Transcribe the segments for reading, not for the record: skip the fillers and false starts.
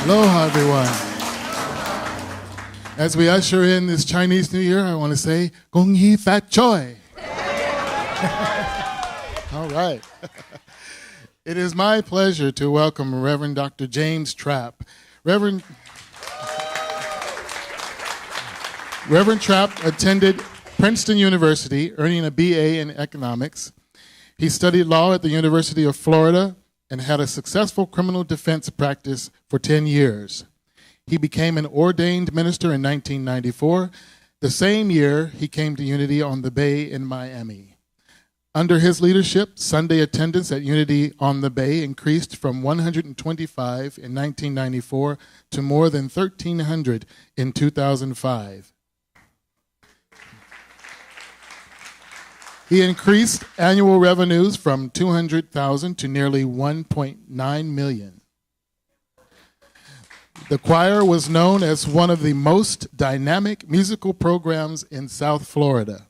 Aloha, everyone. As we usher in this Chinese New Year, I want to say, Gong Hee Fat Choi. All right. It is my pleasure to welcome Reverend Dr. James Trapp. Reverend Trapp attended Princeton University, earning a BA in economics. He studied law at the University of Florida and had a successful criminal defense practice for 10 years. He became an ordained minister in 1994. The same year, he came to Unity on the Bay in Miami. Under his leadership, Sunday attendance at Unity on the Bay increased from 125 in 1994 to more than 1,300 in 2005. He increased annual revenues from $200,000 to nearly $1.9 million. The choir was known as one of the most dynamic musical programs in South Florida.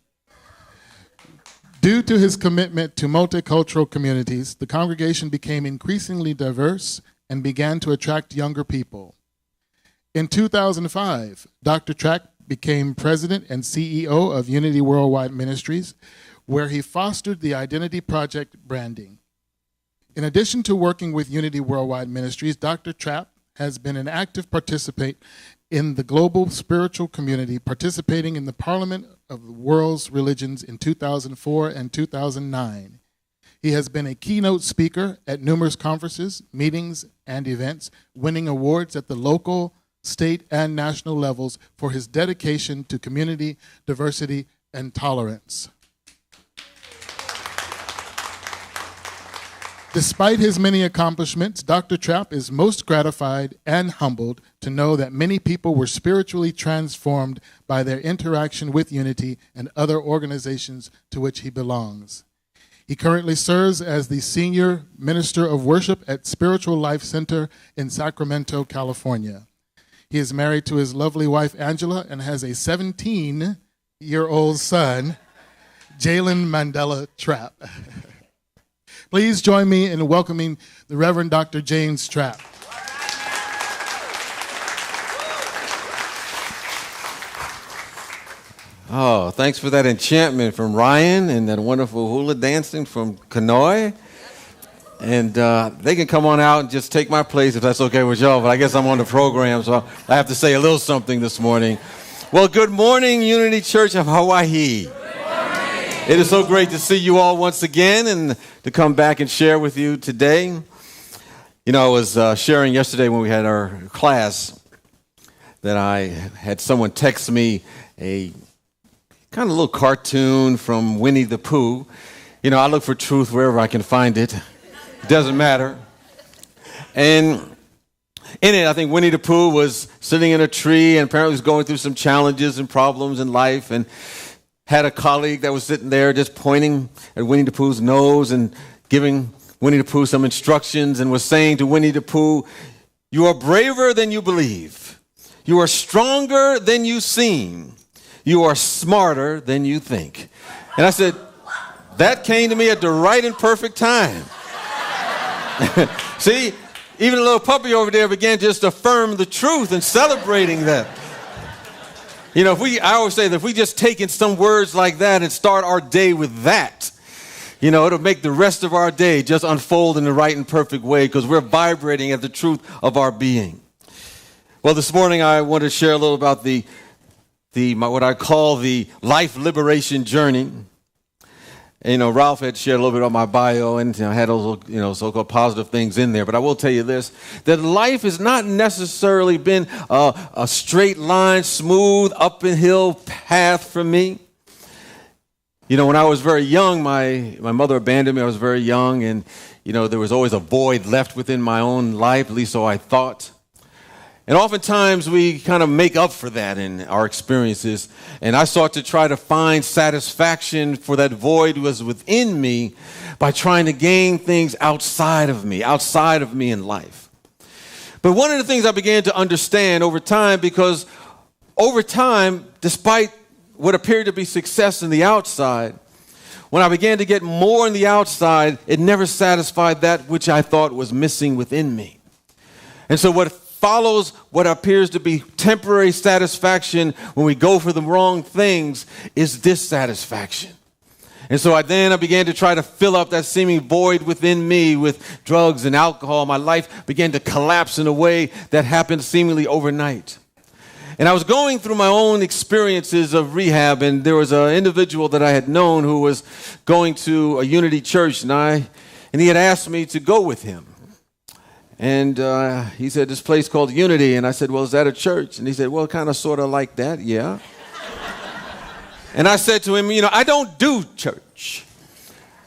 Due to his commitment to multicultural communities, the congregation became increasingly diverse and began to attract younger people. In 2005, Dr. Trapp became president and CEO of Unity Worldwide Ministries, where he fostered the Identity Project branding. In addition to working with Unity Worldwide Ministries, Dr. Trapp has been an active participant in the global spiritual community, participating in the Parliament of the World's Religions in 2004 and 2009. He has been a keynote speaker at numerous conferences, meetings, and events, winning awards at the local, state, and national levels for his dedication to community, diversity, and tolerance. Despite his many accomplishments, Dr. Trapp is most gratified and humbled to know that many people were spiritually transformed by their interaction with Unity and other organizations to which he belongs. He currently serves as the Senior Minister of Worship at Spiritual Life Center in Sacramento, California. He is married to his lovely wife, Angela, and has a 17-year-old son, Jalen Mandela Trapp. Please join me in welcoming the Reverend Dr. James Trapp. Oh, thanks for that enchantment from Ryan and that wonderful hula dancing from Kanoi. And they can come on out and just take my place if that's okay with y'all, but I guess I'm on the program, so I have to say a little something this morning. Well, good morning, Unity Church of Hawaii. It is so great to see you all once again and to come back and share with you today. You know, I was sharing yesterday when we had our class that I had someone text me a kind of little cartoon from Winnie the Pooh. You know, I look for truth wherever I can find it. It doesn't matter. And in it, I think Winnie the Pooh was sitting in a tree and apparently was going through some challenges and problems in life, and had a colleague that was sitting there just pointing at Winnie the Pooh's nose and giving Winnie the Pooh some instructions and was saying to Winnie the Pooh, "You are braver than you believe. You are stronger than you seem. You are smarter than you think." And I said, that came to me at the right and perfect time. See, even a little puppy over there began just to affirm the truth and celebrating that. You know, I always say that if we just take in some words like that and start our day with that, you know, it'll make the rest of our day just unfold in the right and perfect way because we're vibrating at the truth of our being. Well, this morning I want to share a little about what I call the life liberation journey. And, you know, Ralph had shared a little bit on my bio and I had those, you know, so-called positive things in there. But I will tell you this, that life has not necessarily been a straight line, smooth, up-and-hill path for me. You know, when I was very young, my mother abandoned me. I was very young, and, you know, there was always a void left within my own life, at least so I thought. And oftentimes we kind of make up for that in our experiences. And I sought to try to find satisfaction for that void was within me by trying to gain things outside of me in life. But one of the things I began to understand over time, because over time, despite what appeared to be success in the outside, when I began to get more in the outside, it never satisfied that which I thought was missing within me. And so what follows what appears to be temporary satisfaction when we go for the wrong things is dissatisfaction. And so I began to try to fill up that seeming void within me with drugs and alcohol. My life began to collapse in a way that happened seemingly overnight. And I was going through my own experiences of rehab, and there was an individual that I had known who was going to a Unity church, and he had asked me to go with him. And he said, this place called Unity. And I said, well, is that a church? And he said, well, kind of sort of like that, yeah. And I said to him, I don't do church.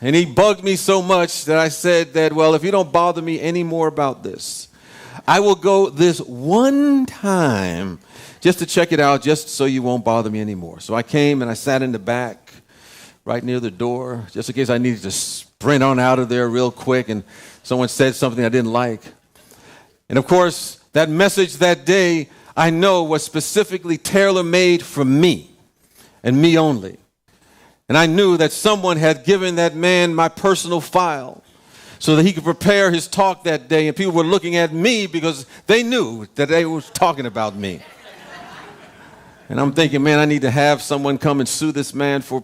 And he bugged me so much that I said that, well, if you don't bother me anymore about this, I will go this one time just to check it out, just so you won't bother me anymore. So I came and I sat in the back right near the door, just in case I needed to sprint on out of there real quick and someone said something I didn't like. And of course, that message that day, I know was specifically tailor-made for me and me only. And I knew that someone had given that man my personal file so that he could prepare his talk that day. And people were looking at me because they knew that they were talking about me. And I'm thinking, man, I need to have someone come and sue this man for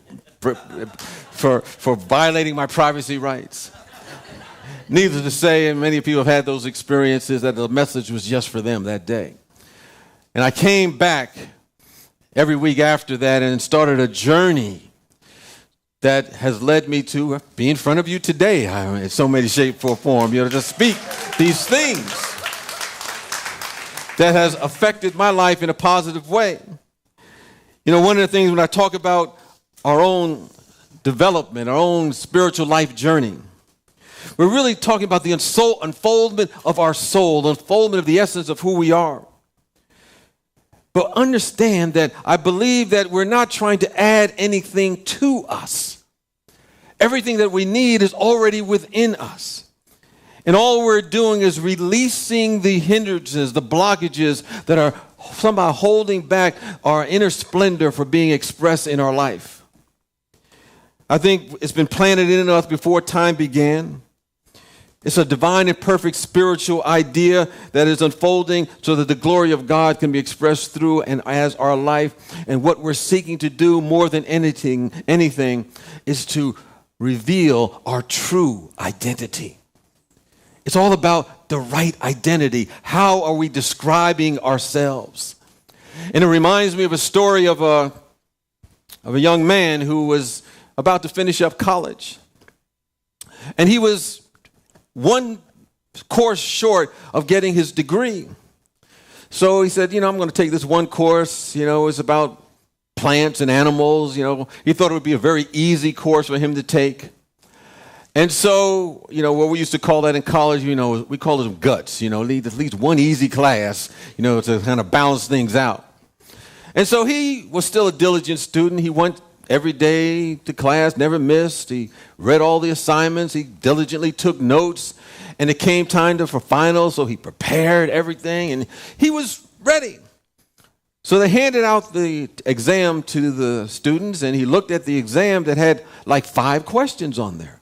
violating my privacy rights. Needless to say, and many people have had those experiences, that the message was just for them that day. And I came back every week after that and started a journey that has led me to be in front of you today in so many shapes or form, to speak these things that has affected my life in a positive way. One of the things when I talk about our own development, our own spiritual life journey, we're really talking about the unfoldment of our soul, the unfoldment of the essence of who we are. But understand that I believe that we're not trying to add anything to us. Everything that we need is already within us. And all we're doing is releasing the hindrances, the blockages that are somehow holding back our inner splendor for being expressed in our life. I think it's been planted in us before time began. It's a divine and perfect spiritual idea that is unfolding so that the glory of God can be expressed through and as our life. And what we're seeking to do more than anything is to reveal our true identity. It's all about the right identity. How are we describing ourselves? And it reminds me of a story of a young man who was about to finish up college. And he was one course short of getting his degree. So he said, I'm going to take this one course, it's about plants and animals, He thought it would be a very easy course for him to take. And so, what we used to call that in college, we called them guts, need at least one easy class, to kind of balance things out. And so he was still a diligent student. He went every day to class, never missed. He read all the assignments. He diligently took notes. And it came time for finals, so he prepared everything, and he was ready. So they handed out the exam to the students, and he looked at the exam that had like 5 questions on there.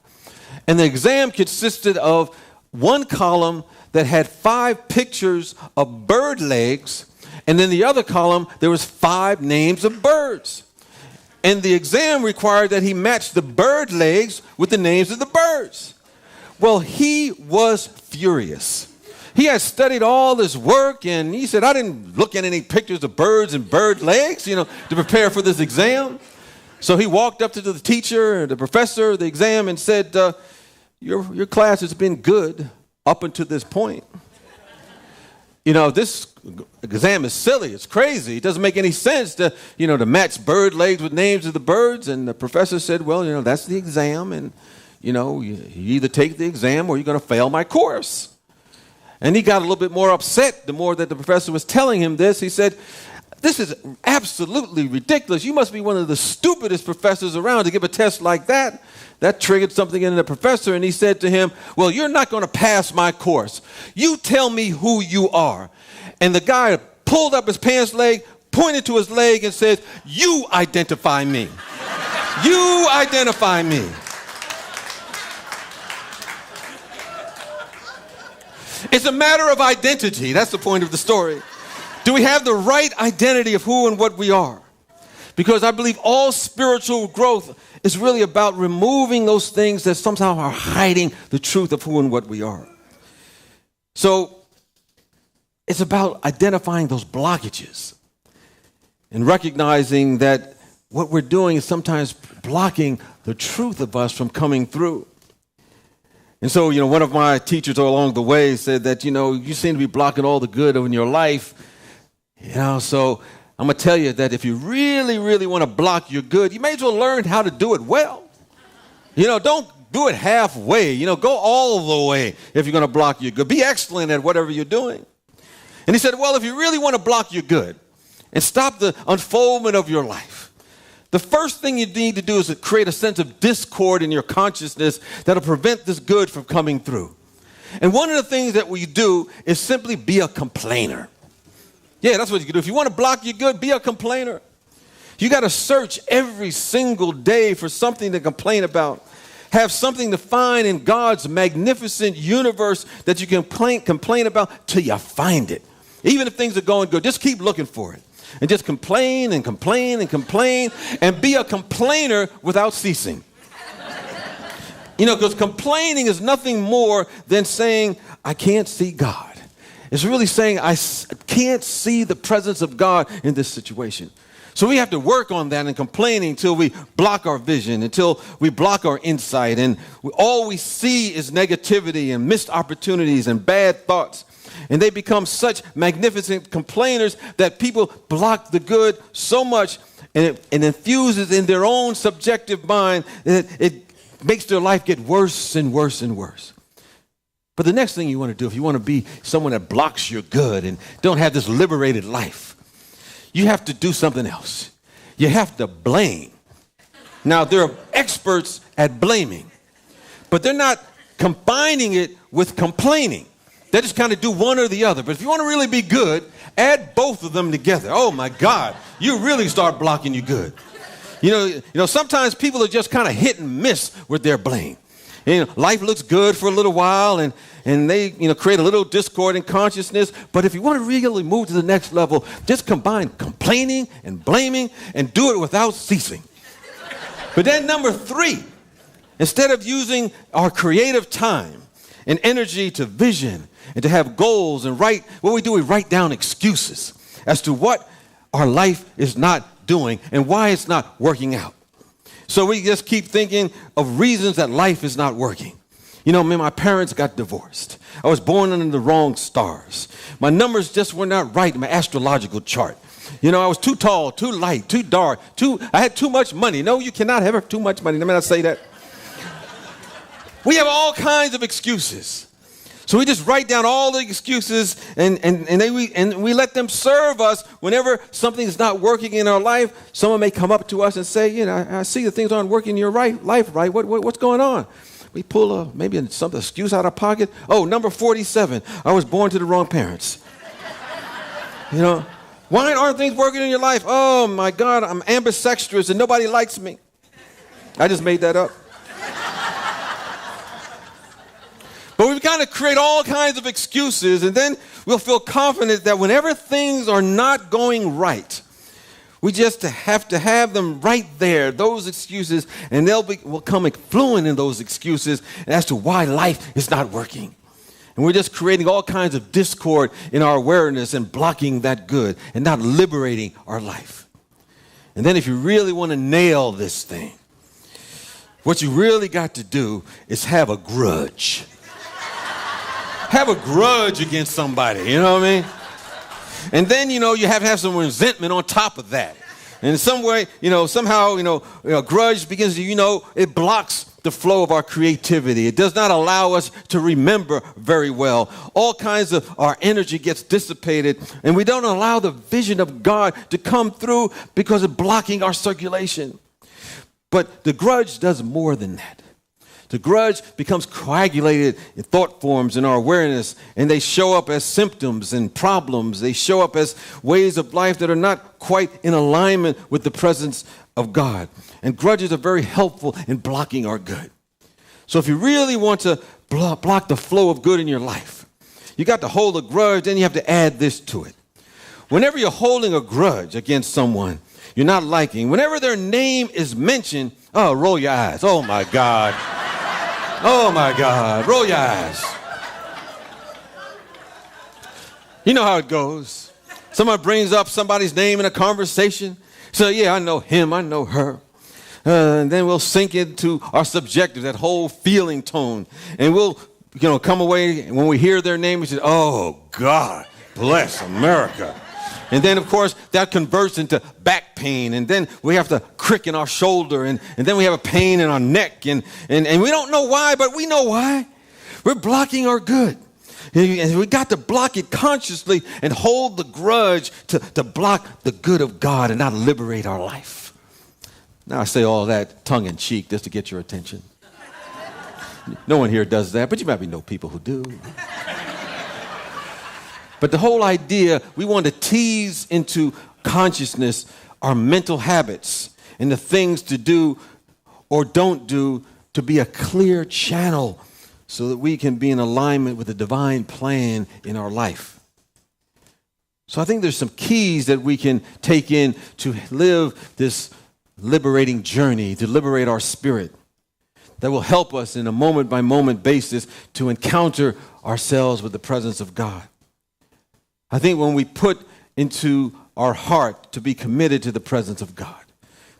And the exam consisted of one column that had 5 pictures of bird legs, and then the other column, there was 5 names of birds. And the exam required that he match the bird legs with the names of the birds. Well, he was furious. He had studied all this work, and he said, I didn't look at any pictures of birds and bird legs, to prepare for this exam. So he walked up to the teacher, the professor of the exam, and said, your class has been good up until this point. This exam is silly. It's crazy. It doesn't make any sense to match bird legs with names of the birds. And the professor said, well, that's the exam. And, you either take the exam or you're going to fail my course. And he got a little bit more upset the more that the professor was telling him this. He said, this is absolutely ridiculous. You must be one of the stupidest professors around to give a test like that. That triggered something in the professor, and he said to him, well, you're not going to pass my course. You tell me who you are. And the guy pulled up his pants leg, pointed to his leg, and said, you identify me. You identify me. It's a matter of identity. That's the point of the story. Do we have the right identity of who and what we are? Because I believe all spiritual growth is really about removing those things that somehow are hiding the truth of who and what we are. So it's about identifying those blockages and recognizing that what we're doing is sometimes blocking the truth of us from coming through. And so, one of my teachers along the way said that, you seem to be blocking all the good in your life. So I'm going to tell you that if you really, really want to block your good, you may as well learn how to do it well. Don't do it halfway. Go all the way if you're going to block your good. Be excellent at whatever you're doing. And he said, well, if you really want to block your good and stop the unfoldment of your life, the first thing you need to do is to create a sense of discord in your consciousness that'll prevent this good from coming through. And one of the things that we do is simply be a complainer. Yeah, that's what you can do. If you want to block your good, be a complainer. You got to search every single day for something to complain about. Have something to find in God's magnificent universe that you can complain about till you find it. Even if things are going good, just keep looking for it. And just complain and complain and complain and be a complainer without ceasing. Because complaining is nothing more than saying, I can't see God. It's really saying, I can't see the presence of God in this situation. So we have to work on that and complaining until we block our vision, until we block our insight. And all we see is negativity and missed opportunities and bad thoughts. And they become such magnificent complainers that people block the good so much and it infuses in their own subjective mind that it makes their life get worse and worse and worse. But the next thing you want to do, if you want to be someone that blocks your good and don't have this liberated life, you have to do something else. You have to blame. Now, there are experts at blaming, but they're not combining it with complaining. They just kind of do one or the other. But if you want to really be good, add both of them together. Oh, my God, you really start blocking your good. Sometimes people are just kind of hit and miss with their blame. Life looks good for a little while, and they create a little discord in consciousness. But if you want to really move to the next level, just combine complaining and blaming and do it without ceasing. But then number 3, instead of using our creative time and energy to vision and to have goals and we write down excuses as to what our life is not doing and why it's not working out. So we just keep thinking of reasons that life is not working. My parents got divorced. I was born under the wrong stars. My numbers just were not right in my astrological chart. I was too tall, too light, too dark, I had too much money. No, you cannot have too much money. Let me not say that. We have all kinds of excuses. So we just write down all the excuses and we let them serve us whenever something is not working in our life. Someone may come up to us and say, I see that things aren't working in your life right. What's going on? We pull maybe some excuse out of our pocket. Oh, number 47. I was born to the wrong parents. Why aren't things working in your life? Oh, my God, I'm ambidextrous and nobody likes me. I just made that up. But we've got to create all kinds of excuses, and then we'll feel confident that whenever things are not going right, we just have to have them right there, those excuses, and we'll come fluent in those excuses as to why life is not working. And we're just creating all kinds of discord in our awareness and blocking that good and not liberating our life. And then if you really want to nail this thing, what you really got to do is have a grudge. Have a grudge against somebody, you know what I mean? And then, you have to have some resentment on top of that. And in some way, somehow, grudge begins to, it blocks the flow of our creativity. It does not allow us to remember very well. All kinds of our energy gets dissipated, and we don't allow the vision of God to come through because it's blocking our circulation. But the grudge does more than that. The grudge becomes coagulated in thought forms in our awareness, and they show up as symptoms and problems. They show up as ways of life that are not quite in alignment with the presence of God. And grudges are very helpful in blocking our good. So if you really want to block the flow of good in your life, You got to hold a grudge, then you have to add this to it. Whenever you're holding a grudge against someone you're not liking, whenever their name is mentioned, oh, roll your eyes. Oh, my God. Oh, my God. Roll your eyes. You know how it goes. Someone brings up somebody's name in a conversation. So, yeah, I know him. I know her. And then we'll sink into our subjective, that whole feeling tone. And we'll, come away, and when we hear their name, we say, oh, God, bless America. And then, of course, that converts into back pain. And then we have the crick in our shoulder. And then we have a pain in our neck. And we don't know why, but we know why. We're blocking our good. And we got to block it consciously and hold the grudge to block the good of God and not liberate our life. Now, I say all that tongue-in-cheek just to get your attention. No one here does that, but you probably know people who do. But the whole idea, we want to tease into consciousness our mental habits and the things to do or don't do to be a clear channel so that we can be in alignment with the divine plan in our life. So I think there's some keys that we can take in to live this liberating journey, to liberate our spirit, that will help us in a moment-by-moment basis to encounter ourselves with the presence of God. I think when we put into our heart to be committed to the presence of God,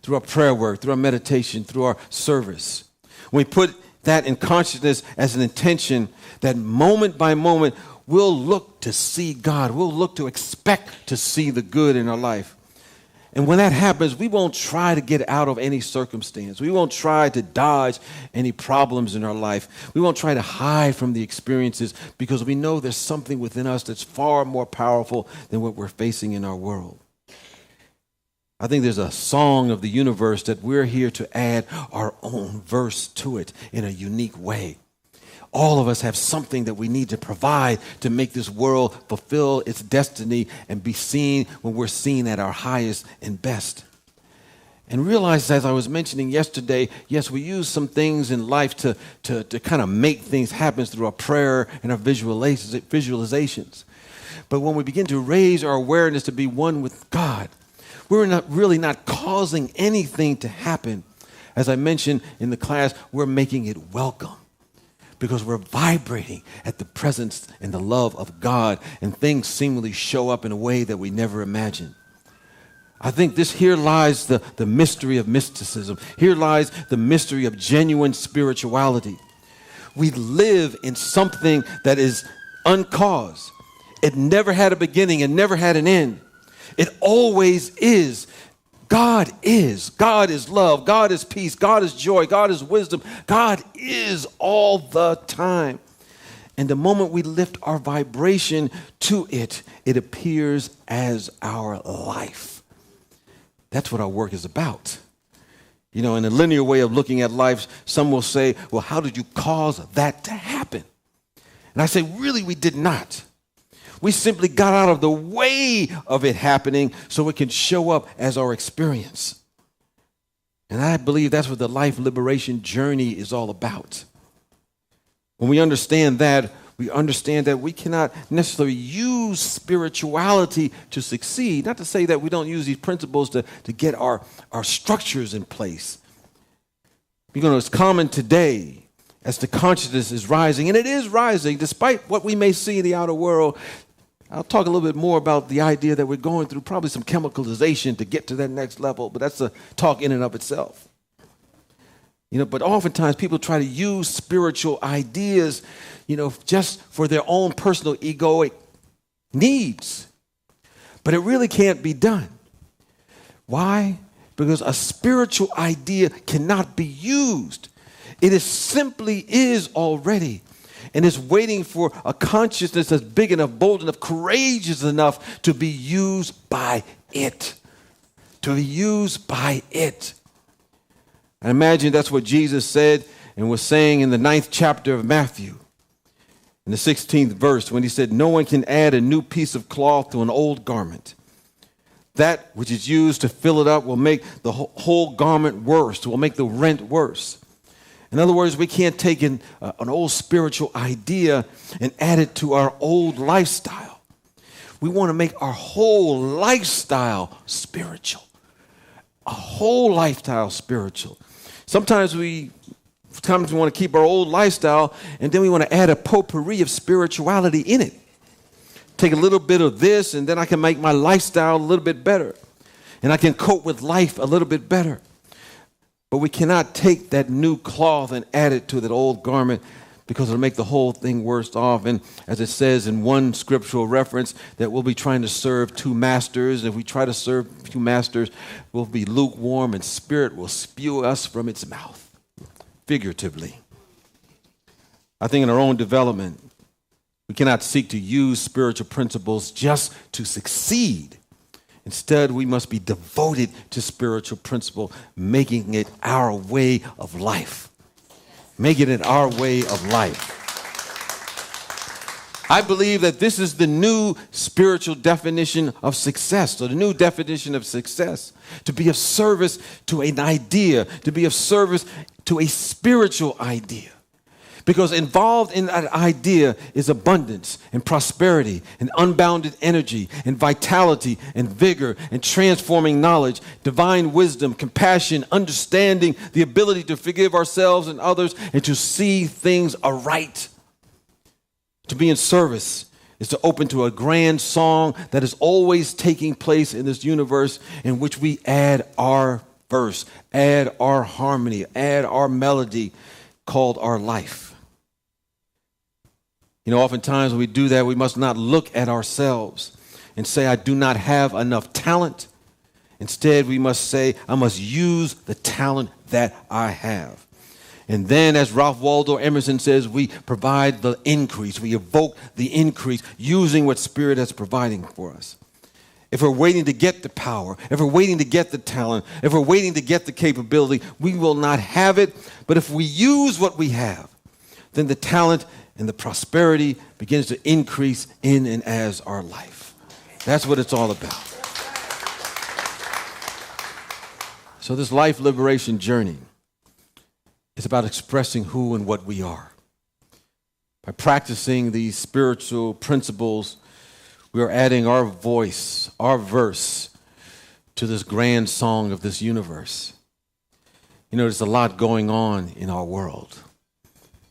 through our prayer work, through our meditation, through our service, when we put that in consciousness as an intention, that moment by moment, we'll look to see God. We'll look to expect to see the good in our life. And when that happens, we won't try to get out of any circumstance. We won't try to dodge any problems in our life. We won't try to hide from the experiences because we know there's something within us that's far more powerful than what we're facing in our world. I think there's a song of the universe that we're here to add our own verse to it in a unique way. All of us have something that we need to provide to make this world fulfill its destiny and be seen when we're seen at our highest and best. And realize, as I was mentioning yesterday, yes, we use some things in life to kind of make things happen through our prayer and our visualizations. But when we begin to raise our awareness to be one with God, we're not causing anything to happen. As I mentioned in the class, we're making it welcome. Because we're vibrating at the presence and the love of God, and things seemingly show up in a way that we never imagined. I think here lies the mystery of mysticism. Here lies the mystery of genuine spirituality. We live in something that is uncaused. It never had a beginning and never had an end. It always is. God is. God is love. God is peace. God is joy. God is wisdom. God is all the time. And the moment we lift our vibration to it, it appears as our life. That's what our work is about. In a linear way of looking at life, some will say, well, how did you cause that to happen? And I say, really, we did not. We simply got out of the way of it happening so it can show up as our experience. And I believe that's what the life liberation journey is all about. When we understand that, we cannot necessarily use spirituality to succeed. Not to say that we don't use these principles to get our structures in place. It's common today as the consciousness is rising, and it is rising despite what we may see in the outer world. I'll talk a little bit more about the idea that we're going through probably some chemicalization to get to that next level, but that's a talk in and of itself. But oftentimes people try to use spiritual ideas, just for their own personal egoic needs. But it really can't be done. Why? Because a spiritual idea cannot be used. It simply is already. And it's waiting for a consciousness that's big enough, bold enough, courageous enough to be used by it. To be used by it. I imagine that's what Jesus said and was saying in the 9th chapter of Matthew. In the 16th verse, when he said, no one can add a new piece of cloth to an old garment. That which is used to fill it up will make the whole garment worse, will make the rent worse. In other words, we can't take an old spiritual idea and add it to our old lifestyle. We want to make our whole lifestyle spiritual. A whole lifestyle spiritual. Sometimes we want to keep our old lifestyle, and then we want to add a potpourri of spirituality in it. Take a little bit of this, and then I can make my lifestyle a little bit better. And I can cope with life a little bit better. But we cannot take that new cloth and add it to that old garment, because it'll make the whole thing worse off. And as it says in one scriptural reference, that we'll be trying to serve two masters. If we try to serve two masters, we'll be lukewarm, and spirit will spew us from its mouth, figuratively. I think in our own development, we cannot seek to use spiritual principles just to succeed. Instead, we must be devoted to spiritual principle, making it our way of life. Making it our way of life. I believe that this is the new spiritual definition of success, or the new definition of success. To be of service to an idea, to be of service to a spiritual idea. Because involved in that idea is abundance and prosperity and unbounded energy and vitality and vigor and transforming knowledge, divine wisdom, compassion, understanding, the ability to forgive ourselves and others and to see things aright. To be in service is to open to a grand song that is always taking place in this universe, in which we add our verse, add our harmony, add our melody, called our life. You know, oftentimes when we do that, we must not look at ourselves and say, I do not have enough talent. Instead, we must say, I must use the talent that I have. And then, as Ralph Waldo Emerson says, we provide the increase. We evoke the increase using what Spirit is providing for us. If we're waiting to get the power, if we're waiting to get the talent, if we're waiting to get the capability, we will not have it. But if we use what we have, then the talent and the prosperity begins to increase in and as our life. That's what it's all about. So this life liberation journey is about expressing who and what we are. By practicing these spiritual principles, we are adding our voice, our verse, to this grand song of this universe. You know, there's a lot going on in our world,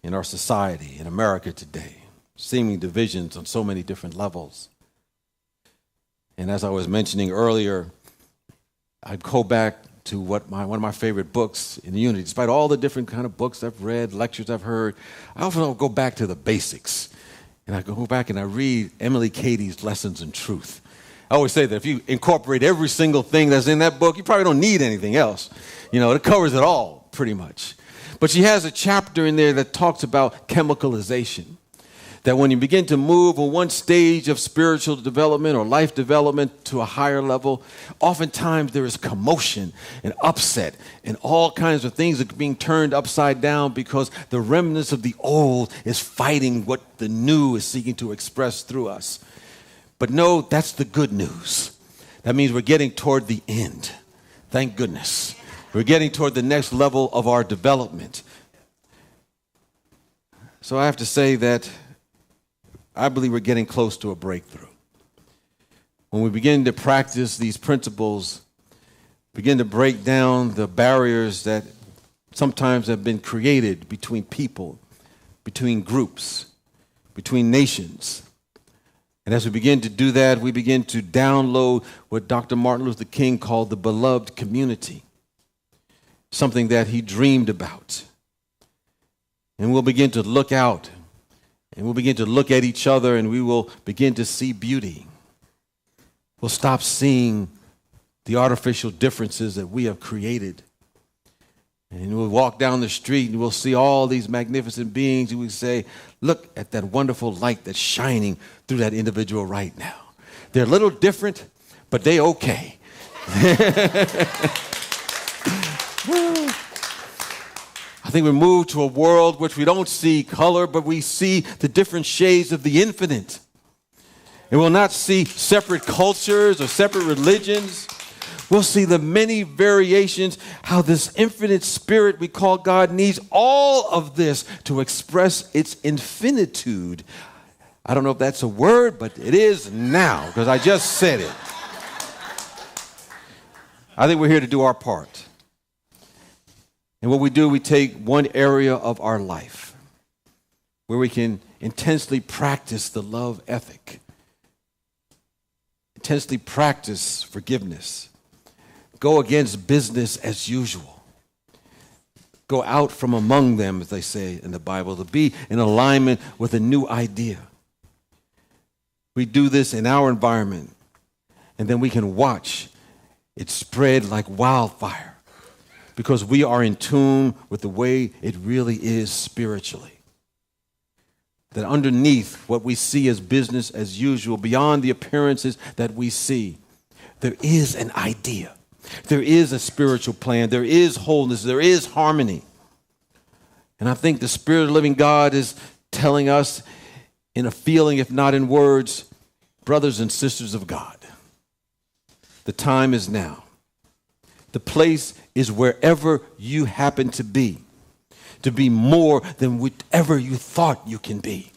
in our society, in America today, seeming divisions on so many different levels. And as I was mentioning earlier, I go back to one of my favorite books in unity. Despite all the different kind of books I've read, lectures I've heard, I often go back to the basics. And I go back and I read Emily Cady's Lessons in Truth. I always say that if you incorporate every single thing that's in that book, you probably don't need anything else. You know, it covers it all, pretty much. But she has a chapter in there that talks about chemicalization. That when you begin to move from one stage of spiritual development or life development to a higher level, oftentimes there is commotion and upset and all kinds of things are being turned upside down because the remnants of the old is fighting what the new is seeking to express through us. But no, that's the good news. That means we're getting toward the end. Thank goodness. We're getting toward the next level of our development. So I have to say that I believe we're getting close to a breakthrough. When we begin to practice these principles, begin to break down the barriers that sometimes have been created between people, between groups, between nations. And as we begin to do that, we begin to download what Dr. Martin Luther King called the beloved community, something that he dreamed about. And we'll begin to look out, and we'll begin to look at each other, and we will begin to see beauty. We'll stop seeing the artificial differences that we have created. And we'll walk down the street and we'll see all these magnificent beings, and we say, look at that wonderful light that's shining through that individual right now. They're a little different, but they okay. I think we move to a world which we don't see color, but we see the different shades of the infinite. And we'll not see separate cultures or separate religions, We'll see the many variations, how this infinite spirit we call God needs all of this to express its infinitude. I don't know if that's a word, but it is now, because I just said it. I think we're here to do our part. And what we do, we take one area of our life where we can intensely practice the love ethic, intensely practice forgiveness, go against business as usual, go out from among them, as they say in the Bible, to be in alignment with a new idea. We do this in our environment, and then we can watch it spread like wildfire because we are in tune with the way it really is spiritually. That underneath what we see as business as usual, beyond the appearances that we see, there is an idea. There is a spiritual plan. There is wholeness. There is harmony. And I think the Spirit of the living God is telling us in a feeling, if not in words, brothers and sisters of God, the time is now. The place is wherever you happen to be more than whatever you thought you can be,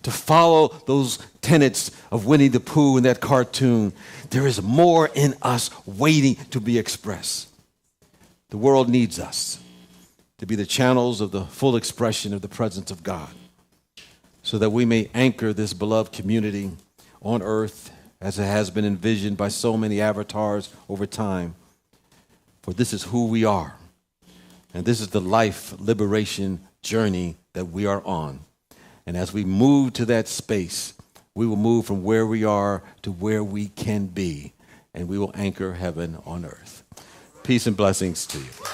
to follow those tenets of Winnie the Pooh in that cartoon. There is more in us waiting to be expressed. The world needs us to be the channels of the full expression of the presence of God, so that we may anchor this beloved community on earth as it has been envisioned by so many avatars over time. For this is who we are, and this is the life liberation journey that we are on. And as we move to that space, we will move from where we are to where we can be, and we will anchor heaven on earth. Peace and blessings to you.